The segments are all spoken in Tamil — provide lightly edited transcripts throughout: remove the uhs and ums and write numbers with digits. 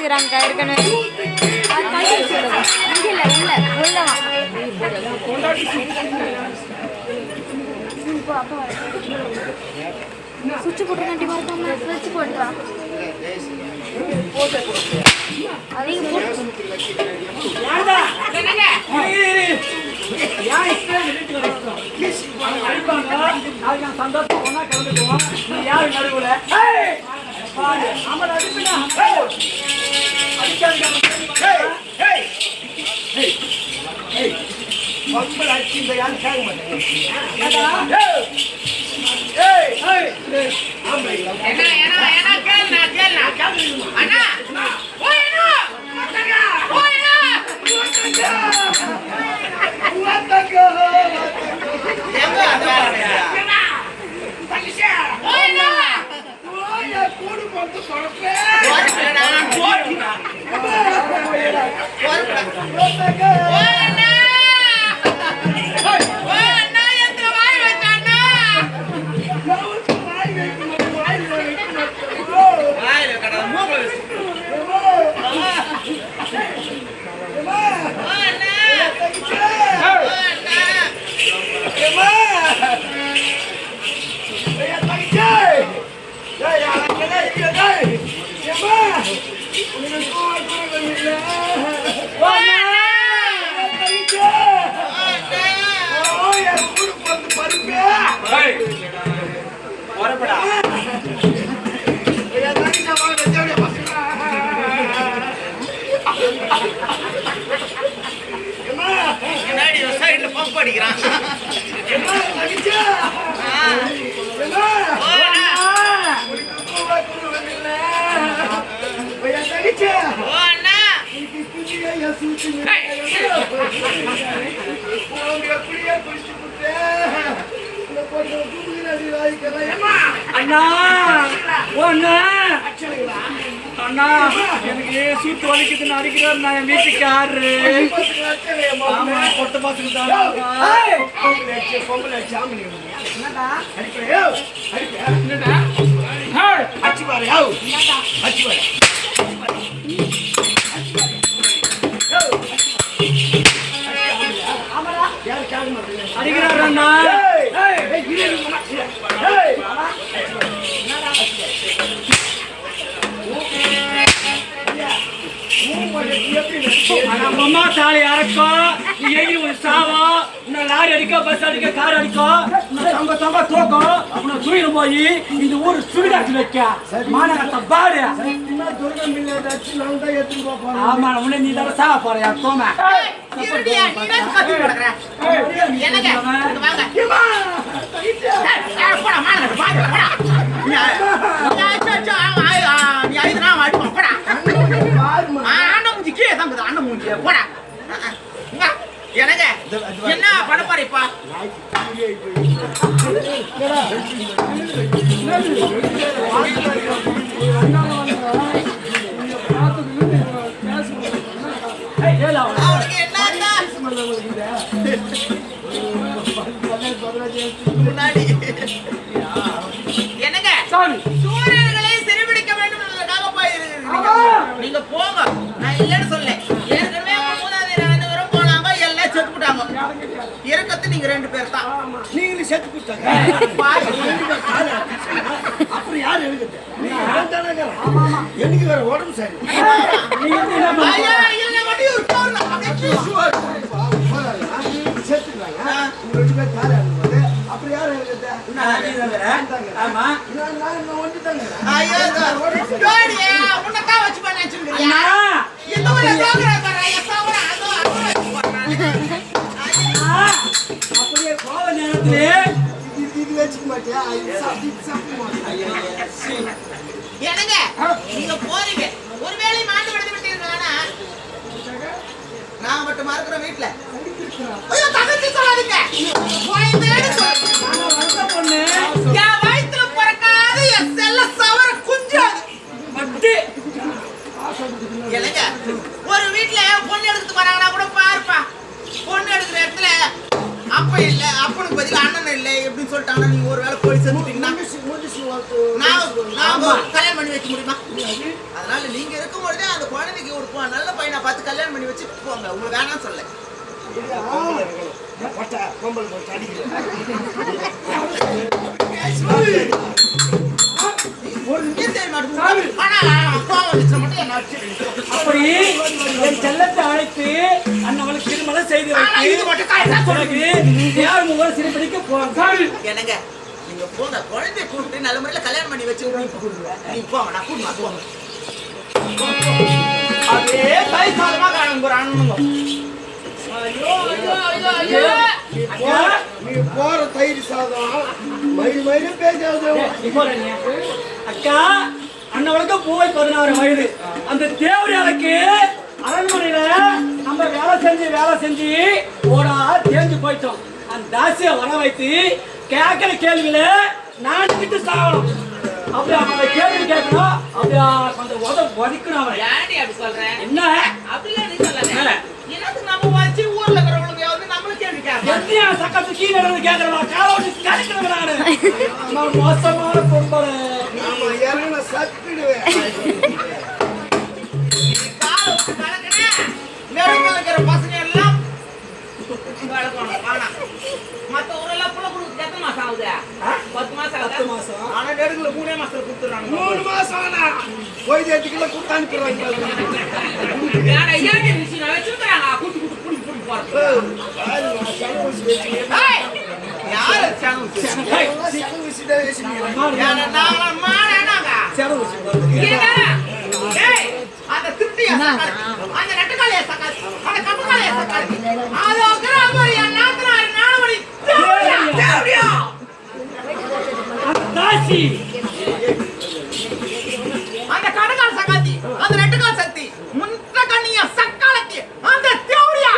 வச்சுக்கிறாங்க ஏற்கனவே. இங்கே இல்லை இல்லை உள்ளவா சுவிட்ச் போட்டு கண்டி பார்த்தாங்க சுவிட்ச் போட்டுவா சந்தோஷம் கிளம்பிடுவோம். யாரு நடுவுல பம்ப் அடிக்கிறான். அண்ணா அண்ணா எனக்கு சூத்து வலிக்குதுன்னு அடிக்கிறார். நான் என் வீட்டுக்கு ஆறு பொட்ட பாத்துக்கு அடிக்கிறார் அண்ணா. அம்மா தாலி அரைக்கும் நீ எழுதி ஒரு சாவம் உன்னை லாரி அடிக்க பஸ் அடிக்க கார் அடிக்கும் தம்ப தம்ப தூக்கம் உன்னை தூயிடும் போய் இந்த ஊர் சுடுகாட்டு வைக்க மாநகரத்தை பாடு. ஆமா உன்னை நீ தர சாவ போறியா தோம எனக்கு என்ன பண்ண போறீப்பா? என்னங்க சூரியன்களை சிறுபிடிக்க வேண்டும் என்பதற்காக போயிருக்கீங்க. நீங்க போங்க, நான் இல்லைன்னு சொல்ல. ஏற்கனவே இறக்கத்து நீங்க 2 பேர் தான். நீங்களும் செத்து கொடுத்தாங்க. அப்புறம் யாரு எழுதுது? எனக்கு வேற உடம்பு சரி. செத்துக்கிறாங்க. 2 பேர் கால அப்புறம் யாரு எழுதுது? ஆமா நான் ஒன்று தாங்க. உன்னதான் வச்சு பண்ண வச்சிருக்கீங்க. இந்த ஒரு அப்படியே கோவ நேரத்திலே இது வச்சுக்க மாட்டியா? என்னங்க நீங்க போறீங்க, ஒருவேளை மாண்டு விடுத்து விட்டீங்கன்னா நான் மட்டும் இருக்கிற வீட்டுல ஐயோ தகச்சு சொல்லாதீங்க. என் வயிற்றுல பிறக்காத என் செல்ல சவர குஞ்சாது. என்னங்க ஒரு வீட்டுல பொண்ணு எடுத்து வராங்கன்னா கூட பாருப்பா, பொண்ணு எடுக்கிற இடத்துல அப்ப இல்ல அப்பனுக்கு பதில் அண்ணன் இல்லை எப்படின்னு சொல்லிட்டாங்கன்னா நீங்க ஒரு வேலை போய் செஞ்சுட்டீங்கன்னா நான் கல்யாணம் பண்ணி வைக்க முடியுமா? அதனால நீங்க இருக்கும் பொழுதே அந்த குழந்தைக்கு ஒரு நல்ல பையனை பார்த்து கல்யாணம் பண்ணி வச்சு போங்க. உங்களுக்கு வேணாம்னு சொல்ல. அப்படி என் செல்லத்தை அழைத்து அண்ணவளுக்கு திருமணம் செய்து வைத்து யார் முகம் சிறுபடிக்க போறாங்க. என்னங்க நீங்க போங்க, குழந்தைய கூப்பிட்டு நல்ல முறையில கல்யாணம் பண்ணி வச்சு நீங்க போங்க. நான் கூப்பிட்டு போங்க. அதே கை சாதமா காணும் ஒரு அண்ணனுங்க. நீ போற தயிர் சாதம் மயிறு பேசாத. அக்கா அண்ணவளுக்கு போய் 16 வயது. அந்த தேவடியாளுக்கு அரண்மனையில நம்ம வேலை செஞ்சு ஓடா தேஞ்சு போயிட்டோம். அந்த தாசியை வர வைத்து கேட்கிற கேள்வியில நான் கிட்ட சாகணும். அப்படி அவனை கேள்வி கேட்கணும். அப்படி கொஞ்சம் ஒதுக்கணும். அவன் ஏன்டி அப்படி சொல்றேன்? என்ன அப்படிலாம் நீ சொல்லாத. எனக்கு நம்ம வச்சு ஊர்ல இருக்கிறவங்களுக்கு வந்து நம்மளும் கேள்வி கேட்கணும். எத்தனையா சக்கத்து கீழே இருந்து கேட்கறவா காலோட்டி கிடைக்கிறவன் நான் மோசமான பொம்பளை. நாம இறங்கின சத்துடுவேன். காலை விட்டு கலக்கினேன். நெருங்கில் இருக்கிற பசங்க எல்லாம் வளர்க்கணும். வேணாம். மற்ற ஊரெல்லாம் புள்ள கொடுத்து எத்தனை மாசம் ஆகுது? 10 மாசம் ஆகுது. 10 மாசம். ஆனா நெருங்கில 3 மாசத்துல கொடுத்துறாங்க. 3 மாசம் ஆனா போய் 8 கிலோ கொடுத்து அனுப்பிடுறாங்க. ஏன்னா ஏன் மிஷினை வச்சிருக்காங்க குட்டி போறது. யாரு சேனல் அந்த திருப்தியா அந்த நெட்டுக்காலைய சக்காது அந்த கப்புக்காலைய சக்காது அதோ கிராமரிய நாத்தனாரி நாளமணி தேவடியா அந்த தாசி அந்த கடகால் சக்காதி அந்த நெட்டுக்கால் சக்தி முன்ன கண்ணிய சக்காலத்தி அந்த தேவடியா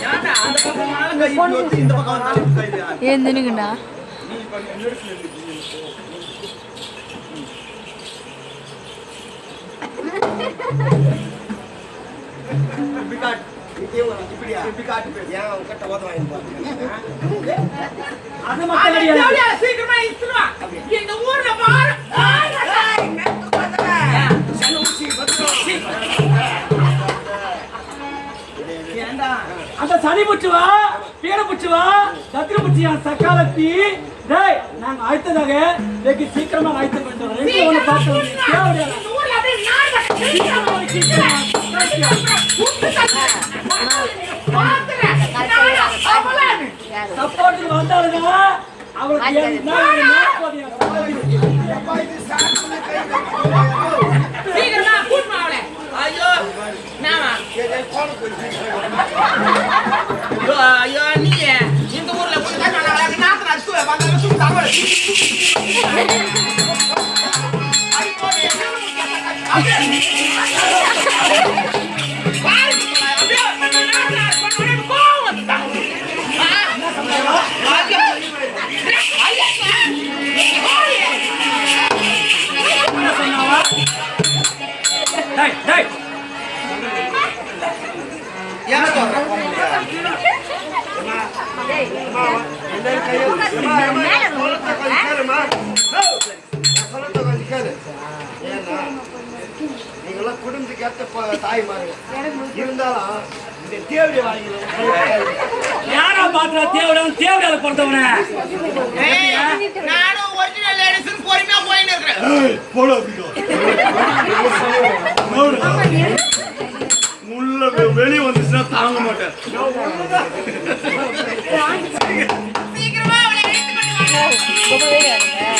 யாரா அந்த பக்கம் மேல கை போட்டு இந்த பக்கம் வந்தாலும் கை ஏன் நின்னுங்கடா அது மட்டும் கிடையாது. சீக்கிரமா இழுத்துவா இந்த ஊர்ல பாரு அந்த சனி புச்சுவா பீட புச்சுவா சத்திர புச்சியா சக்காலத்தி டேய் நாங்க ஆயத்ததாக வெகு சீக்கிரமா ஆயத்தம் பண்ணிட்டோம். ரெண்டு ஒண்ணு பார்த்து தேவடியா ஊர்ல அப்படியே சப்போர்ட்டுக்கு வந்தாலுங்க அவளுக்கு சீக்கிரமா கூட்டுமா அவளை. ஐயோ நாமா ஐயோ நீ இந்த ஊர்ல நாத்திர அடிச்சு வந்தாலும் சும்மா தகவல் நீங்களாம் குடும்பத்துக்கு ஏற்ற தாய்மார்கள் இருந்தாலும் இந்த தேவடி யாரா பாக்குற தேவடியால பிறந்தவன நானும் ஒரிஜினல் லேடிஸ் பொறுமையா போயின்னு இருக்கிறேன். உள்ள வெளியே வந்துச்சுன்னா தாங்க மாட்டேன். சீக்கிரமா அவளை எடுத்து கொண்டு வாங்க.